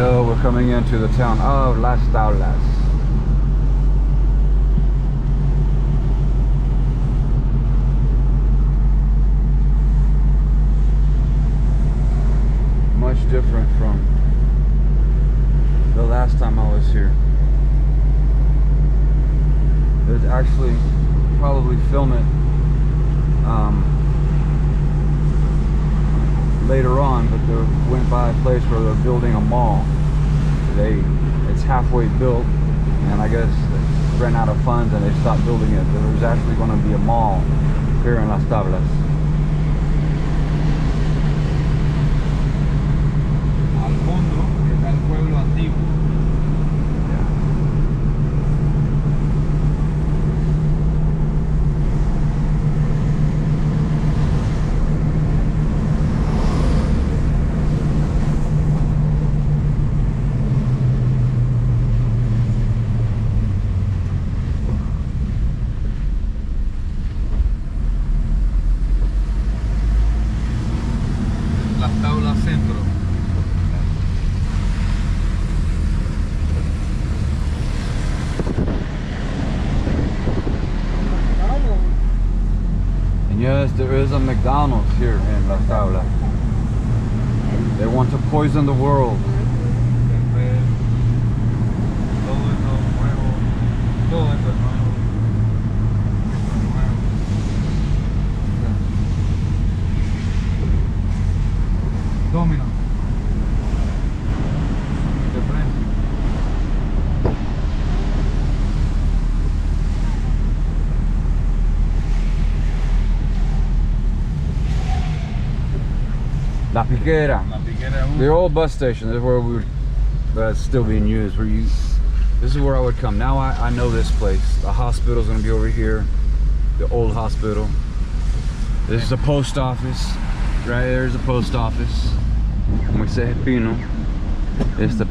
know we're coming into the town of Las Tablas. Much different from the last time I was here. There's actually probably film it later on, but they went by a place where they're building a mall. It's halfway built, and I guess they ran out of funds and they stopped building it. There's actually going to be a mall here in Las Tablas. Al fondo está el pueblo antiguo. Las Tablas Centro. And yes, there is a McDonald's here in Las Tablas. They want to poison the world. Domino. De frente. La Piquera. La Piquera The old bus station. This is where we would, that's still being used. This is where I would come. Now I know this place. The hospital's gonna be over here. The old hospital. This is the post office. Right there's the post office. Moisés Espino. It's the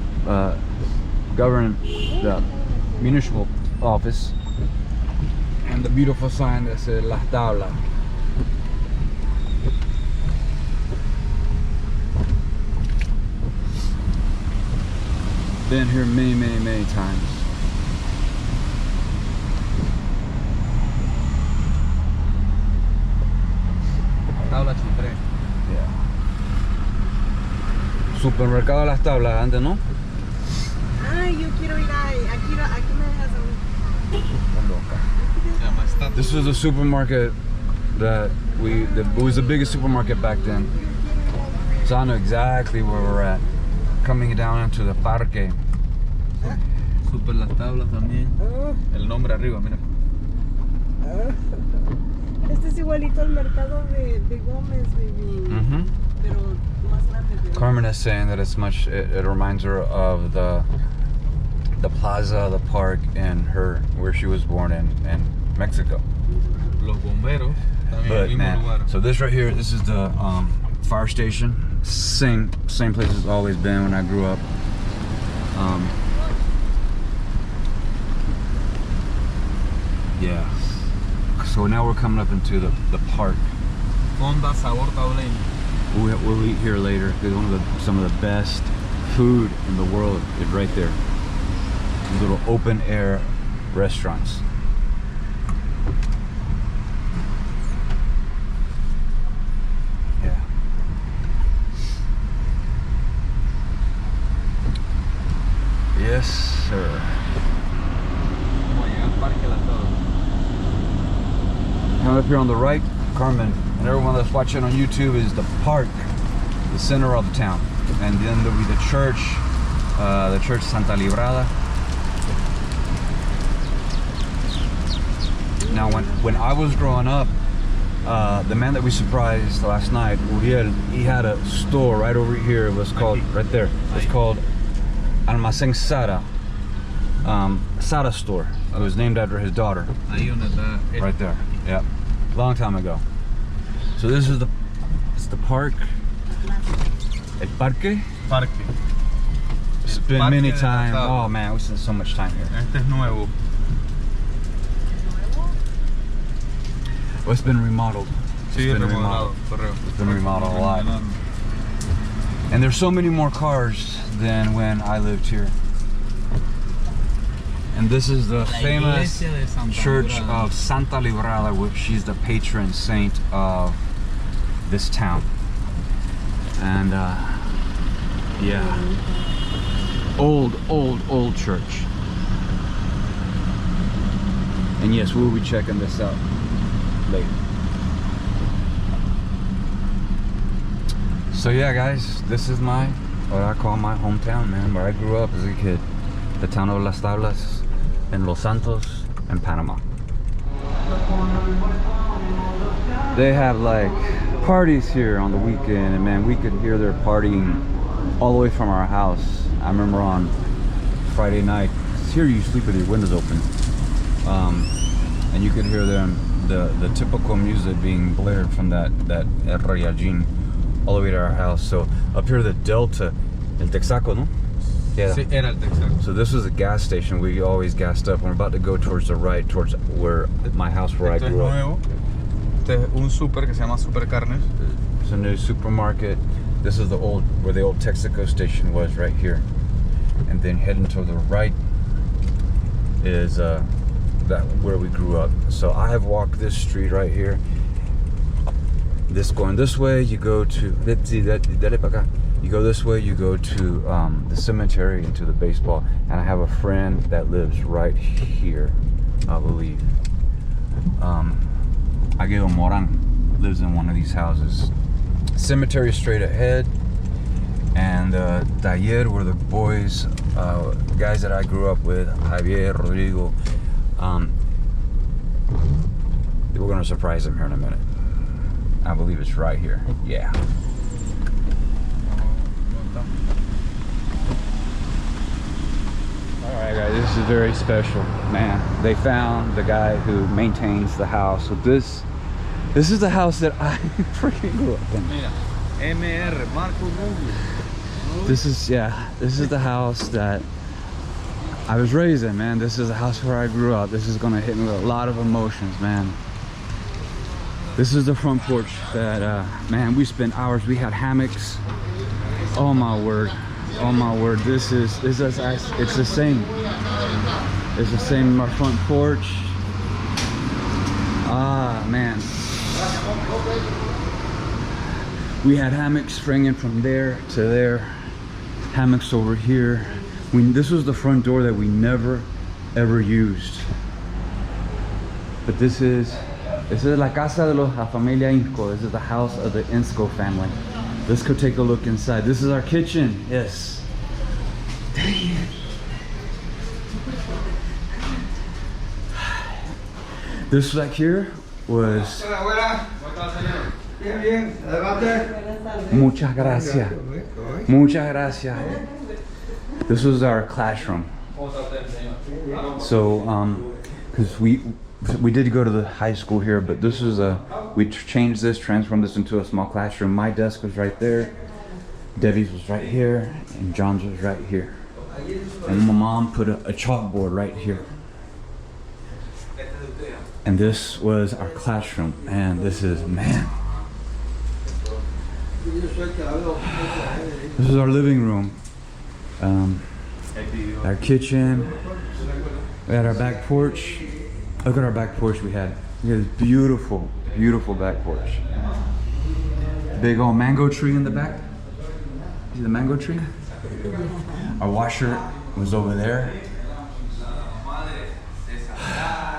the municipal office. And the beautiful sign that says Las Tablas. Been here many times. Tabla Chitré. Yeah. Supermercado Las Tablas, antes, ¿no? Ay, yo quiero ir aquí me dejas a mí. Se llama Estatus. This was a supermarket that it was the biggest supermarket back then. So I know exactly where we're at. Coming down into the parque. Super Las Tablas también. El nombre arriba, mira. Este es igualito al mercado de Gómez, baby. Pero más grande. Carmen is saying that it reminds her of the plaza, the park in where she was born in Mexico. Los bomberos también But en el mismo man, lugar. so this right here, this is the fire station. Same place it's always been when I grew up. Yeah. So now we're coming up into the park. Fonda Sabor Tableño. We'll eat here later. It's some of the best food in the world is right there. These little open air restaurants. Yeah. Yes, sir. Vamos a llegar al Parque Las Tablas. Now up here on the right, Carmen, and everyone that's watching on YouTube, is the park, the center of the town. And then there'll be the church Santa Librada. Now when I was growing up, the man that we surprised last night, Uriel, he had a store right over here. It was called, right there, it's called Almacén Sara. Sara store. It was named after his daughter. Ahí donde está. Right there. Yeah. Long time ago. So this is the park. El Parque. Parque. It's El been Parque many de Las times. Tablas. Oh man, we spent so much time here. Este es nuevo. Well, it's been remodeled. Sí, It's been remodelado. Correo. It's been remodeled a lot. And there's so many more cars than when I lived here. And this is the famous church of Santa Librada, which she's the patron saint of this town. And yeah, old church. And yes, we'll be checking this out later. So yeah, guys, this is what I call my hometown, man, where I grew up as a kid. The town of Las Tablas in Los Santos and Panama. They have like parties here on the weekend, and man, we could hear their partying all the way from our house. I remember on Friday night, 'cause here you sleep with your windows open, and you could hear them, the typical music being blared from that Rayajin all the way to our house. So up here, the Delta, El Texaco, no? Yeah. Sí, era el Texaco. So this was a gas station. We always gassed up. We're about to go towards the right, towards where my house where Esto I grew es up. nuevo. Este es un super que se llama Super Carnes. It's a new supermarket. This is where the old Texaco station was, right here. And then heading to the right is where we grew up. So I have walked this street right here. Going this way, you go to you go this way, you go to the cemetery and to the baseball. And I have a friend that lives right here, I believe. Aguero Moran lives in one of these houses. Cemetery straight ahead, and Taller, where the boys, guys that I grew up with, Javier, Rodrigo, we're gonna surprise them here in a minute. I believe it's right here. Yeah. Alright guys, this is very special. Man, they found the guy who maintains the house. So this is the house that I freaking grew up in. Mira, MR, Marco Google. This is the house that I was raised in, man. This is the house where I grew up. This is gonna hit me with a lot of emotions, man. This is the front porch that, man, we spent hours. We had hammocks. Oh my word. Oh my word. It's the same. It's the same in our front porch. Ah, man. We had hammocks springing from there to there. Hammocks over here. This was the front door that we never ever used. But this is la casa de la familia Insco. This is the house of the Insco family. Let's go take a look inside. This is our kitchen. Yes. Dang it. This back here was. Muchas gracias. Muchas gracias. This was our classroom. So, because we did go to the high school here, but this was we changed this, transformed this into a small classroom. My desk was right there, Debbie's was right here, and John's was right here. And my mom put a chalkboard right here. And this was our classroom, and this is, man. This is our living room. Our kitchen. We had our back porch. Look at our back porch we had. We had this beautiful, beautiful back porch. Big old mango tree in the back. See the mango tree? Our washer was over there.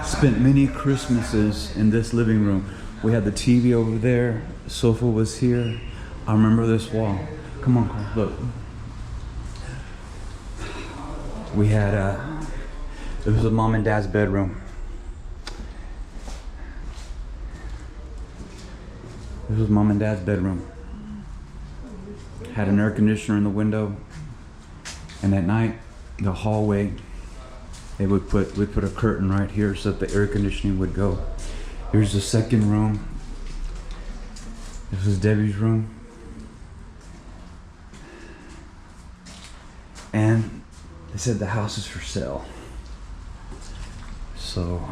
Spent many Christmases in this living room. We had the TV over there. The sofa was here. I remember this wall. Come on, Carl, look. We had it was mom and dad's bedroom. This was mom and dad's bedroom. Had an air conditioner in the window, and at night, the hallway, we'd put a curtain right here so that the air conditioning would go. Here's the second room. This was Debbie's room. And they said the house is for sale. So,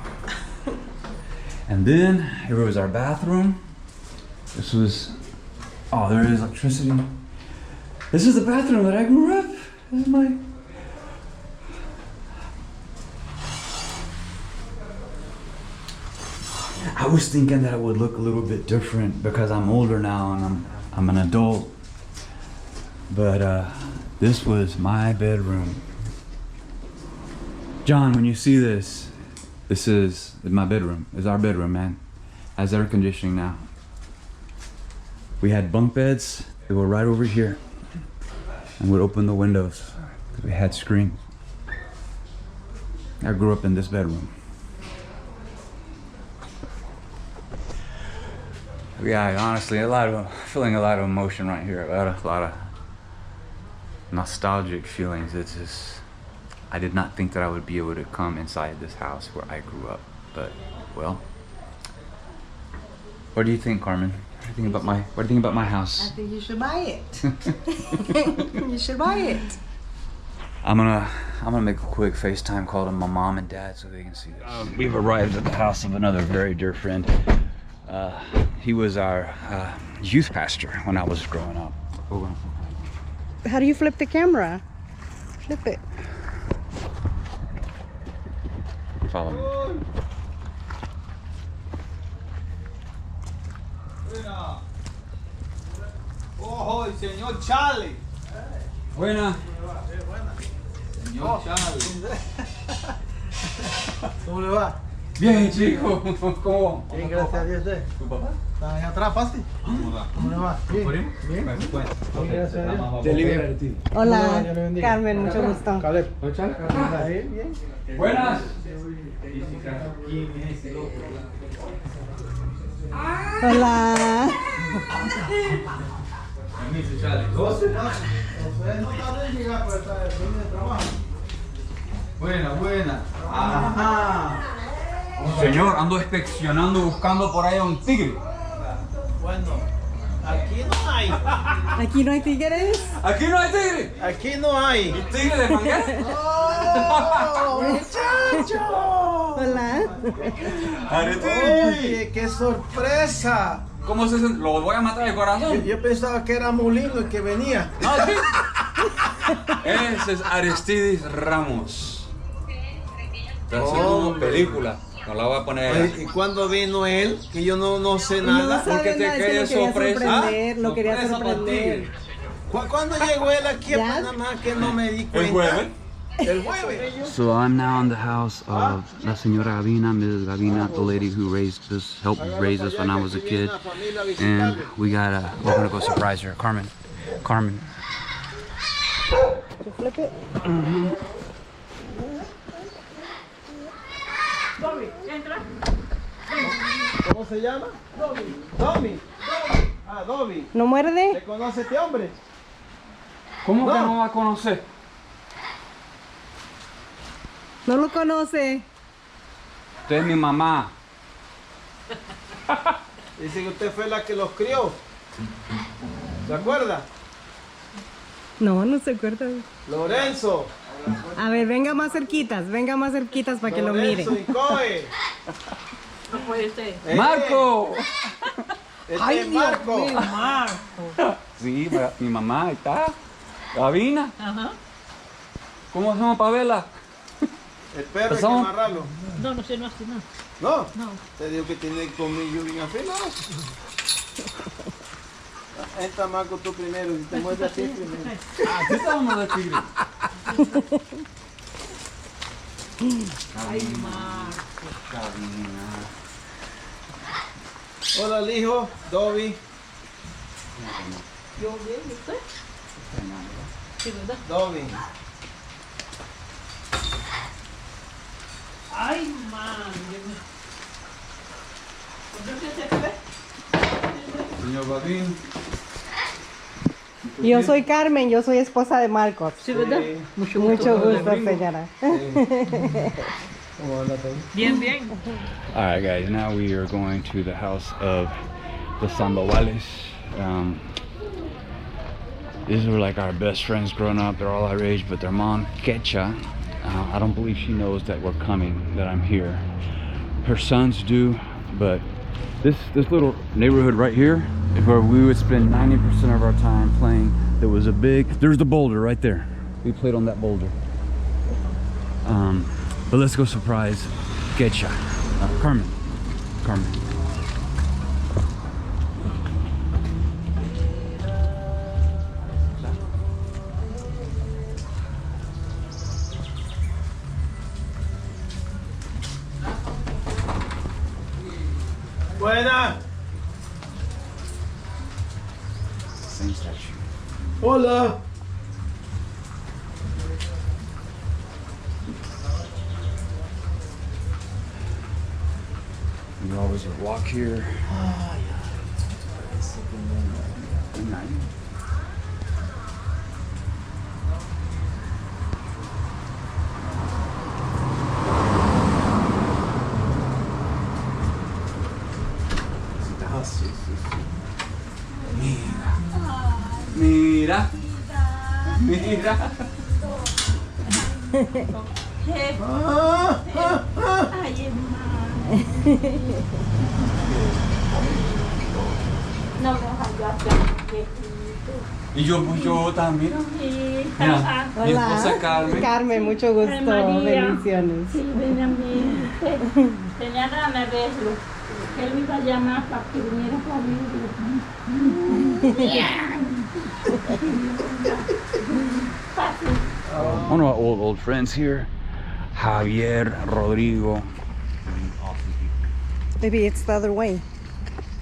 and then here was our bathroom. This was, oh, there is electricity. This is the bathroom that I grew up. This is my. I was thinking that it would look a little bit different because I'm older now and I'm an adult. But this was my bedroom. John, when you see this, this is my bedroom. It's our bedroom, man. Has air conditioning now. We had bunk beds. They were right over here. And we'd open the windows because we had screens. I grew up in this bedroom. Yeah, honestly, feeling a lot of emotion right here. A lot of nostalgic feelings. It's just, I did not think that I would be able to come inside this house where I grew up. But, well, what do you think, Carmen? What do you think about my house? I think you should buy it. You should buy it. I'm gonna make a quick FaceTime call to my mom and dad so they can see this. We've arrived at the house of another very dear friend. He was our youth pastor when I was growing up. How do you flip the camera? Flip it. Follow me. Ojo, el señor Charlie. Buena. Señor Charlie. ¿Cómo le va? Bien, chico. ¿Cómo? Bien, gracias a Dios. ¿Tu papá? ¿Está ahí atrás, Pasti? ¿Cómo le va? Bien. Bien. Bien, gracias a Dios. Te libera. Hola, Dios le bendiga. Carmen, mucho gusto. Caleb. ¿Está bien? Bien. Buenas. Hola. Permiso, Charlie. Ustedes no tardan en llegar por esta línea de trabajo. Buena. Ajá. Señor, ando inspeccionando, buscando por ahí a un tigre. Bueno, aquí no hay. ¿Aquí no hay tigres? Aquí no hay tigre. Aquí no hay. ¿Y tigre de manguera? ¡Oh, muchacho! Hola. ¡Oye, qué sorpresa! ¿Cómo se siente? Lo voy a matar de corazón. Yo pensaba que era Molino el que venía. Ah, sí. Ese es Aristides Ramos. Está haciendo una película. No la voy a poner allá. ¿Y cuándo vino él? Que yo no sé No nada. sabe porque te nada, quería se lo quería sorpresa. sorprender, lo quería Sorpresa por sorprender. tigre. ¿Cuándo llegó él aquí a ¿Ya? Panamá que no me di El cuenta? jueves. El jueves. So I'm now in the house of La Señora Gavina, Mrs. Gavina, the lady who raised us, helped raise us when I was a kid. And we're gonna go surprise her. Carmen. You flip it? ¿Cómo se llama? Domi. Ah, Domi. ¿No muerde? ¿Te conoce este hombre? ¿Cómo que No. no va a conocer? No lo conoce. Usted es mi mamá. Dice que usted fue la que los crió. ¿Se acuerda? No, no se acuerda. Lorenzo. A ver, venga más cerquitas para que lo mire. Lorenzo Incoe. No puede ser. ¡Marco! Ay, Este es Dios Marco. mío. Marco. Sí, mi mamá, ahí está. Gavina. Ajá. ¿Cómo hacemos para verla? El perro hay que Pasamos. amarrarlo. No, no sé, no hace nada. No. No. Te digo que tiene el colmillo bien afilado. Entra Marco tú primero, si te mueves así primero. Ah, ¿qué estábamos de tigre? Ay, Marco. Gavina. Hola, hijo, Dobby. Yo bien, ¿y usted? Sí, ¿verdad? Dobby. Ay, man. ¿Dónde se fue? Señor Gavín. Yo soy Carmen, yo soy esposa de Marcos. Sí, ¿verdad? Sí. Mucho Mucho gusto, señora. ¿Cómo anda todo? Bien, bien. Alright guys, now we are going to the house of the Sandovales. These were like our best friends growing up. They're all our age, but their mom, Quecha, I don't believe she knows that we're coming, that I'm here. Her sons do, but this little neighborhood right here is where we would spend 90% of our time playing. There was a big, there's the boulder right there. We played on that boulder. But let's go surprise Getcha. Carmen. Buena. Same statue. Hola. We always would walk here. Good night. Mira. Mira. Ay, hermano. No me ayudas. Y yo también. Mira, mi esposa Carmen. Carmen, mucho gusto. Ay, María. Bendiciones. Sí, Benjamín. Tenía ganas de verlo. Que él me iba a llamar para que viniera conmigo. One of our old friends here, Javier, Rodrigo. Maybe it's the other way.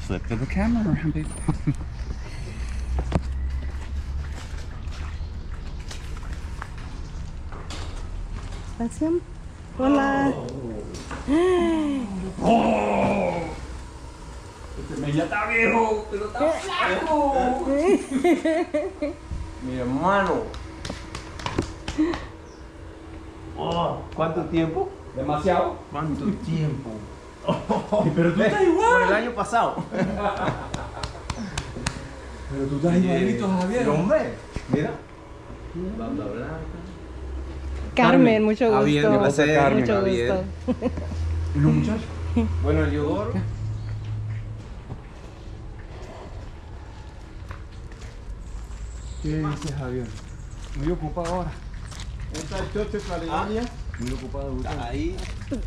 Flip to the camera around, baby. That's him. Hola. Ya está viejo, pero está flaco. Mi hermano. Oh, ¿cuánto tiempo? Demasiado. ¿Cuánto tiempo? Pero tú estás igual. Por el año pasado. Pero tú estás igualito, Javier. Pero, hombre, mira. Banda blanca. Carmen, mucho gusto. Javier, qué placer, Carmen. Mucho Javier. gusto. ¿Y los muchachos? Bueno, el Yodoro. ¿Qué dice Javier? Muy ocupado ahora. Está el chocho de Caledonia. Muy ocupado. Está ahí.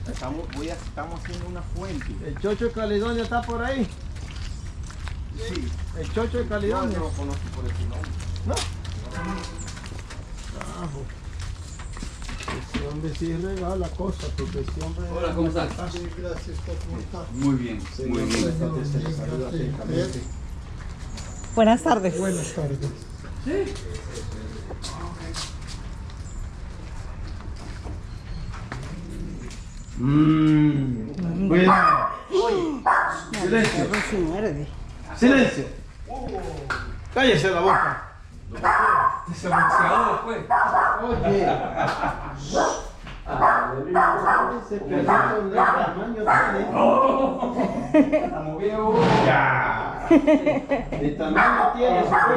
Estamos haciendo una fuente. ¿El chocho de Caledonia está por ahí? Sí. ¿El chocho de Caledonia? No lo conozco por ese nombre. ¿No? Carajo. Ese hombre sí regala cosas, porque ese hombre... Hola, ¿cómo estás? Sí, gracias. ¿Cómo estás? Muy bien, muy bien. Buenas tardes. Buenas tardes. Cuidado. Silencio. Se muerde. Silencio. Cállese la boca. Se boxeador después. Oye. Ese perrito de tamaño tiene. Estamos viejos. Ya. De tamaño tiene ese perro.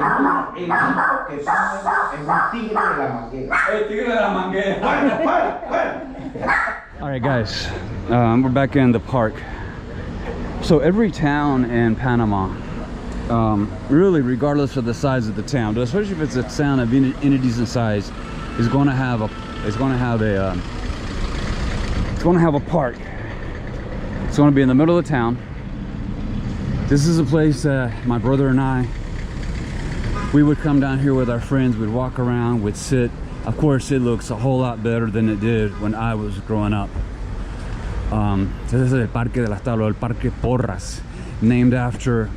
El tipo que es un tigre de la manguera. El tigre de la manguera. Para. All right, guys, we're back in the park. So every town in Panama, really, regardless of the size of the town, but especially if it's a town of any decent size, is going to have a park. It's going to be in the middle of the town. This is a place my brother and I, we would come down here with our friends. We'd walk around, we'd sit. Of course, it looks a whole lot better than it did when I was growing up. This is el Parque de las Tablas, el Parque Porras, named after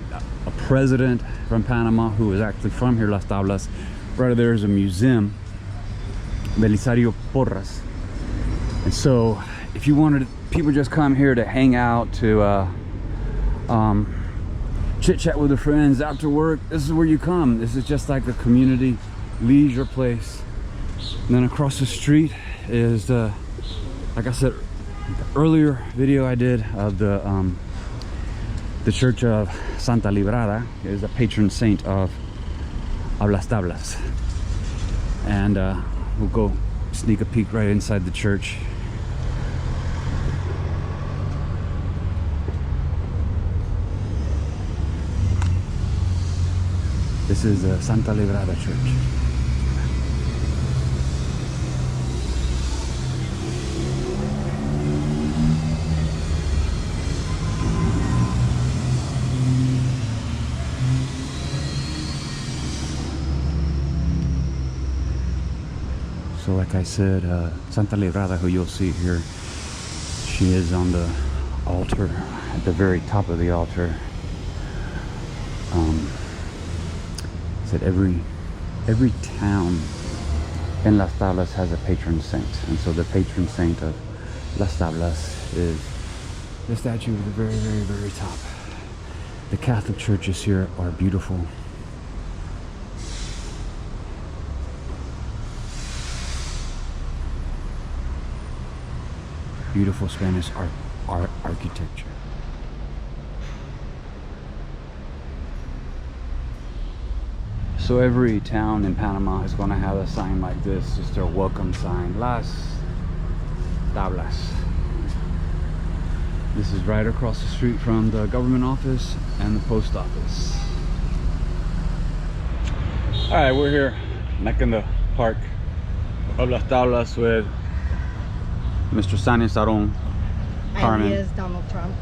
a president from Panama who was actually from here, Las Tablas. Right there is a museum, Belisario Porras. And so, if you wanted people just come here to hang out, to chit-chat with their friends after work, this is where you come. This is just like a community leisure place. And then across the street is like I said, the earlier video I did of the Church of Santa Librada is the patron saint of Las Tablas. And we'll go sneak a peek right inside the church. This is Santa Librada Church. So like I said, Santa Librada, who you'll see here, she is on the altar, at the very top of the altar. Said every town in Las Tablas has a patron saint, and so the patron saint of Las Tablas is the statue at the very, very, very top. The Catholic churches here are beautiful. Beautiful Spanish architecture. So every town in Panama is going to have a sign like this, just their welcome sign, Las Tablas. This is right across the street from the government office and the post office. All right, we're here back in the park of Las Tablas with Mr. Sani Saron, Carmen. Alias Donald Trump.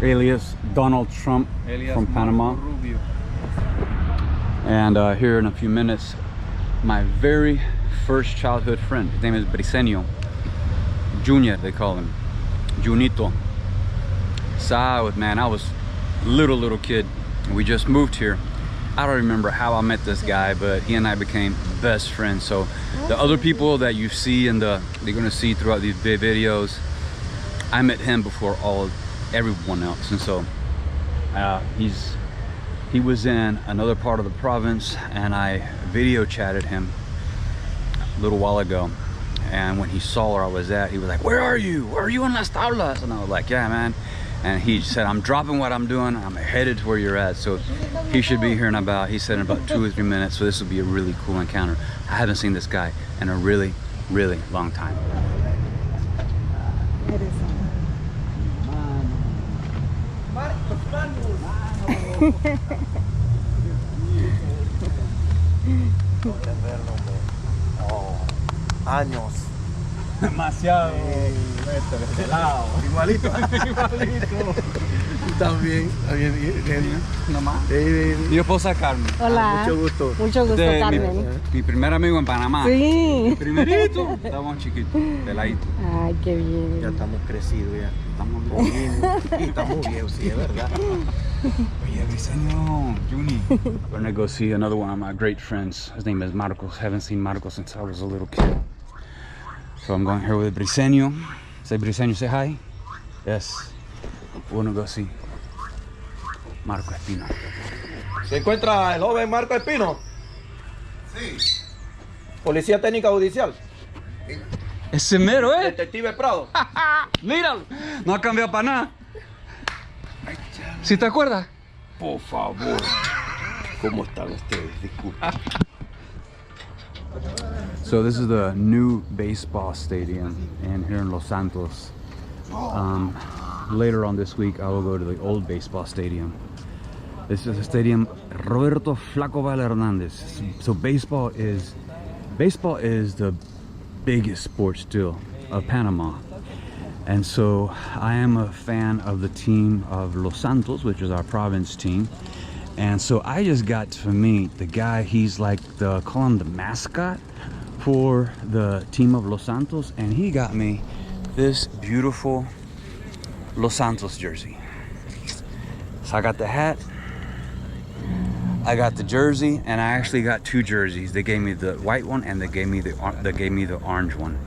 Alias Donald Trump from Panama. And here in a few minutes, my very first childhood friend. His name is Briseño. Junior, they call him. Junito. Man, I was little kid. We just moved here. I don't remember how I met this guy, but he and I became best friends. So the other people that you see and you're gonna see throughout these videos, I met him before everyone else. And so he was in another part of the province, and I video chatted him a little while ago. And when he saw where I was at, he was like, "Where are you? Where are you in Las Tablas?" And I was like, "Yeah, man." And he said, "I'm dropping what I'm doing. I'm headed to where you're at." So he should be here in about, he said, in about 2 or 3 minutes. So this will be a really cool encounter. I haven't seen this guy in a really, really long time. It is. Años. Demasiado. Igualito. Igualito. También. Nomás. Mi esposa Carmen. Hola. Mucho gusto. Mucho gusto, Este es Carmen. mi primer amigo en Panamá. Sí. Primerito. Estábamos chiquitos, peladito. Ay, qué bien. Ya estamos crecidos ya. Estamos bien. Estamos viejos, sí, es verdad. Oye, Briseño, Juni. We're gonna go see another one of my great friends. His name is Marcos. Haven't seen Marcos since I was a little kid. So I'm going here with Briseño. Say Briseño, say hi. Yes. We're gonna go see Marco Espino. ¿Se encuentra el joven Marco Espino? Sí. Policía Técnica Judicial. Ese mero, Detective Prado. Míralo. No ha cambiado para nada. ¿Sí te acuerdas? Por favor. ¿Cómo están ustedes? Disculpen. So this is the new baseball stadium here in Los Santos. Later on this week, I will go to the old baseball stadium. This is the stadium Roberto Flaco Val Hernandez. So baseball is the biggest sport still of Panama. And so I am a fan of the team of Los Santos, which is our province team. And so I just got to meet the guy. He's like call him the mascot for the team of Los Santos, and he got me this beautiful Los Santos jersey. So I got the hat, I got the jersey, and I actually got 2 jerseys. They gave me the white one, and they gave me the orange one.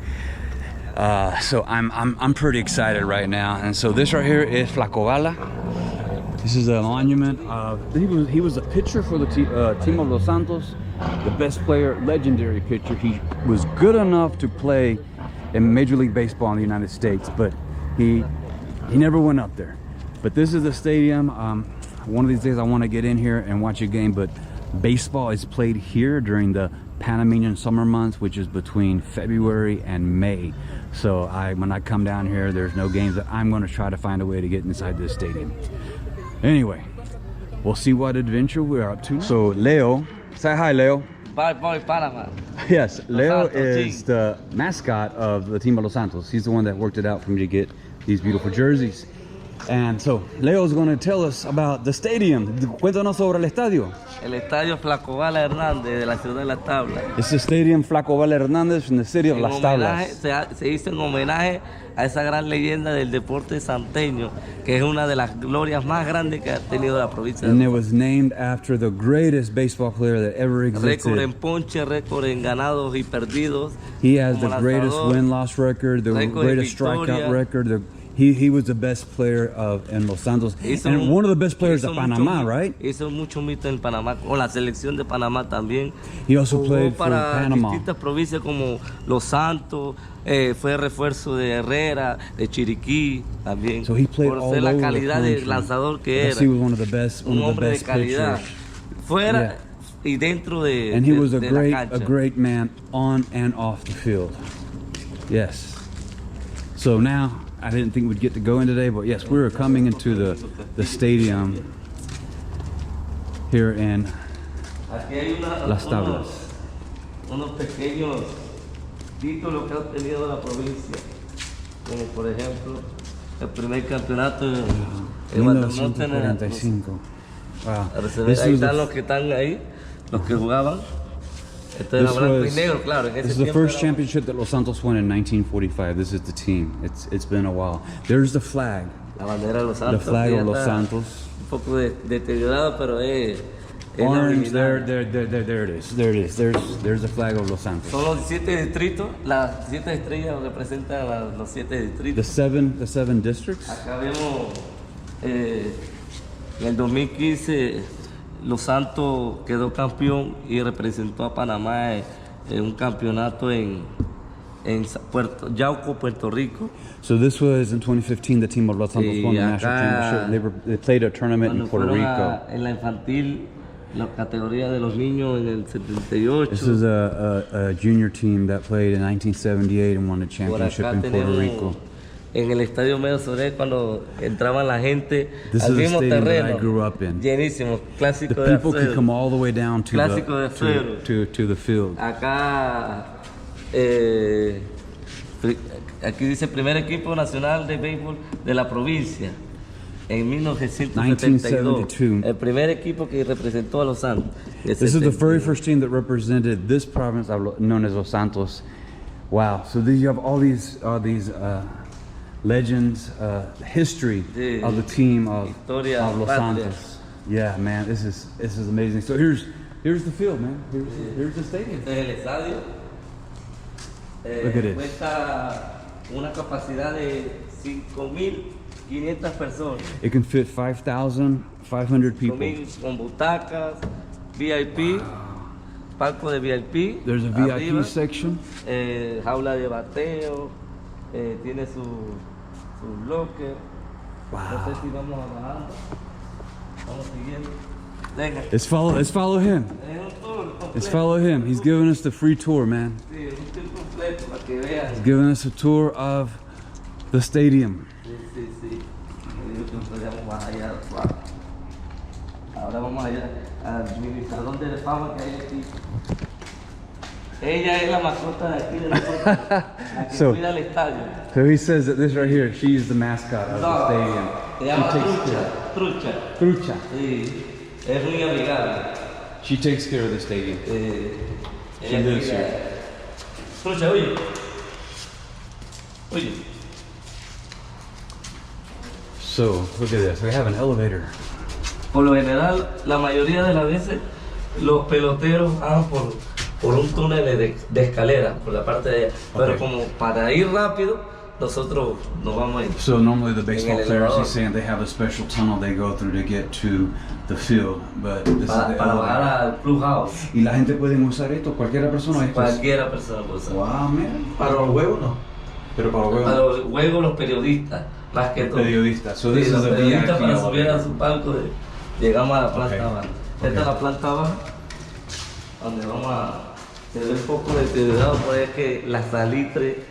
So I'm pretty excited right now. And so this right here is Flaco Vala. This is a monument of, he was a pitcher for the team of Los Santos, the best player, legendary pitcher. He was good enough to play in Major League Baseball in the United States, but he never went up there. But this is the stadium. One of these days I want to get in here and watch a game, but baseball is played here during the Panamanian summer months, which is between February and May. So when I come down here, there's no games. I'm going to try to find a way to get inside this stadium. Anyway, we'll see what adventure we're up to. So Leo, say hi, Leo. Bye, Panama. Yes, Leo Los Santos, is the mascot of the team of Los Santos. He's the one that worked it out for me to get these beautiful jerseys. And so Leo's going to tell us about the stadium. Cuéntanos sobre el estadio. El estadio Flacobal Hernández de la ciudad de Las Tablas. It's the stadium Flacobal Hernández in the city of Las Tablas. Se hizo en homenaje a esa gran leyenda del deporte santeño, que es una de las glorias más grandes que ha tenido la provincia. And it was named after the greatest baseball player that ever Récord en existed. ponche, récord en ganados y perdidos. He has como the greatest lanzador, win-loss record, the récord de greatest strikeout victoria. record. He was the best player in Los Santos, and one of the best players of Panama, right? Hizo mucho mito en Panamá, con la selección de Panamá también. He also Jugó played for para Panama. distintas provincias como Los Santos, fue refuerzo de Herrera, de Chiriquí también. So he played por all ser la over the calidad de country. lanzador que Because era. he was one of the best, Un hombre de calidad. pitchers. Fuera y dentro de, And he was de la a cancha. great man on and off the field. Yes. So now, I didn't think we'd get to go in today, but yes, we're coming into the stadium here in Aquí hay Las Tablas. unos pequeños títulos que ha obtenido la provincia, como por ejemplo el primer campeonato en Guatemalteco. 1945. Wow. Ahí están los que están ahí, los que jugaban. Esto era blanco y negro, claro. En ese This is the tiempo first era- championship that Los Santos won in 1945. This is the team. It's been a while. There's the flag. La bandera de Los The Santos. flag que ya of Los está Santos. Un poco deteriorada, pero es la Orange, original. there it is. There it is. There's the flag of Los Santos. Son los 7 distritos, las 7 estrellas representan los 7 The distritos. seven districts. Acá vemos en el 2015 Los Santos quedó campeón y representó a Panamá en un campeonato en Yauco, Puerto Rico. So this was in 2015. The team of Los Santos won the Y national acá- championship. They played a tournament in Cuando Puerto fueron Rico. en la infantil, la categoría de los niños en el 78. This is a junior team that played in 1978 and won the Por championship acá in Puerto tenemos Rico. en el estadio Medio Soré cuando entraban la gente This al is the mismo stadium that I terreno, grew up in. llenísimo, clásico The de people could acero. come all the way down to Clásico de acero. to the field. Acá, aquí dice primer equipo nacional de béisbol de la provincia en 1972. 1972. El primer equipo que representó a Los Santos. This is the very first team that represented this province known as Los Santos. Wow! So you have all these legends, history Sí. of the team of Historia Los patria. Santos. Yeah, man, this is amazing. So here's the field, man. Here's the stadium. Este es el estadio. Look at it. Cuenta una capacidad de 5.500 personas. It can fit 5,500 people. 5.000 con butacas, VIP, palco de VIP. There's a VIP arriba, section. Jaula de bateo, tiene su locker. No sé si vamos bajando. Vamos siguiendo. Venga. Let's follow him. Es un tour completo. Let's follow him. He's giving us the free tour, man. Sí, es un tour completo para que vean. He's giving us a tour of the stadium. Sí. Vamos más allá. Wow. Ahora vamos allá al administrador de fama que hay aquí. Ella es la mascota de aquí de nosotros, la que So- cuida el estadio. So he says that this right here, she's the mascot of the No, stadium. se llama She takes Trucha. Trucha. Sí, es muy amigable. She takes care of the stadium. Ella lives cuida. here. Trucha, oye. So look at this. We have an elevator. Por lo general, la mayoría de las veces, los peloteros van por un túnel de escalera, por la parte de allá. Pero Ok. como para ir rápido, nosotros nos vamos a ir. So normally the baseball En el players, elevador. he's saying they have a special tunnel they go through to get to the field, but this is the Para bajar elevator. al clubhouse. Y la gente puede usar esto, cualquier persona. Esto es- Cualquiera persona puede usar. Wow, man. Para los huevos no. Pero para los Para juegos, los juegos, los periodistas, más que todo. periodistas. So Sí, this is los a periodistas VIP para subir a elevator. su palco, llegamos a la planta Ok. baja. Esta es la planta baja, donde vamos a... Se ve un poco deteriorado, por es que la salitre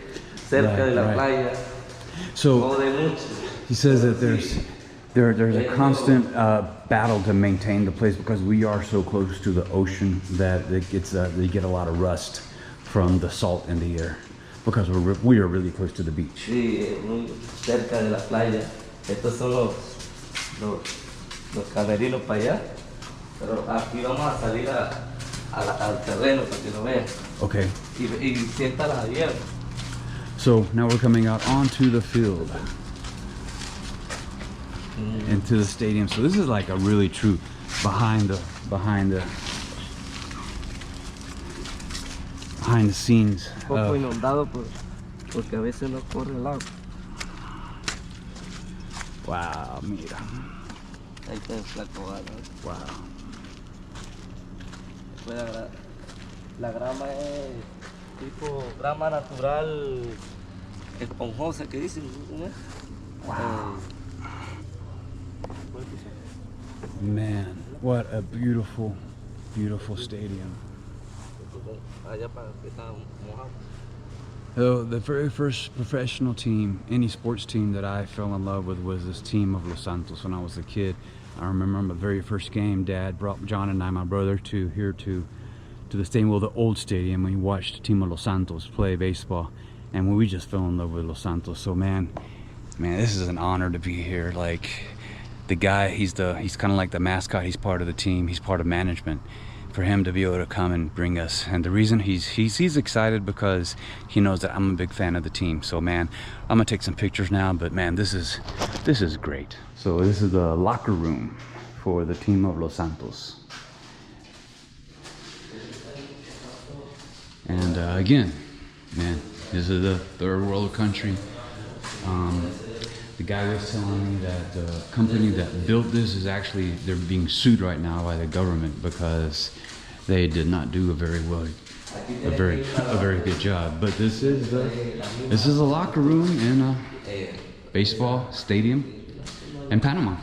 cerca Right, de la right. playa, So jode mucho. he says that there's there's a constant battle to maintain the place because we are so close to the ocean that it gets they get a lot of rust from the salt in the air because we are really close to the beach. Sí, muy cerca de la playa. Estos son los camerinos para allá. Pero aquí vamos a salir al terreno para que lo vean. Okay. Y siéntalas abiertas. So now we're coming out onto the field, into the stadium. So this is like a really true behind the scenes. Un poco inundado porque a veces no corre el agua. Wow, mira. Ahí está el flaco, ¿no? Wow. La grama es tipo grama natural esponjosa que dicen, ¿no? Wow. Man, what a beautiful, beautiful stadium. Allá para que está mojado. So the very first professional team, any sports team that I fell in love with was this team of Los Santos when I was a kid. I remember my very first game, Dad brought John and I, my brother, to the stadium, well, the old stadium. We watched the team of Los Santos play baseball, and we just fell in love with Los Santos. So man, this is an honor to be here. Like the guy, he's kind of like the mascot. He's part of the team. He's part of management. For him to be able to come and bring us, and the reason he's excited because he knows that I'm a big fan of the team. So man, I'm gonna take some pictures now, but man, this is great. So this is the locker room for the team of Los Santos. And again, man, this is the third world country. The guy was telling me that the company that built this is actually, they're being sued right now by the government because they did not do a very good job. But this is a locker room in a baseball stadium in Panama.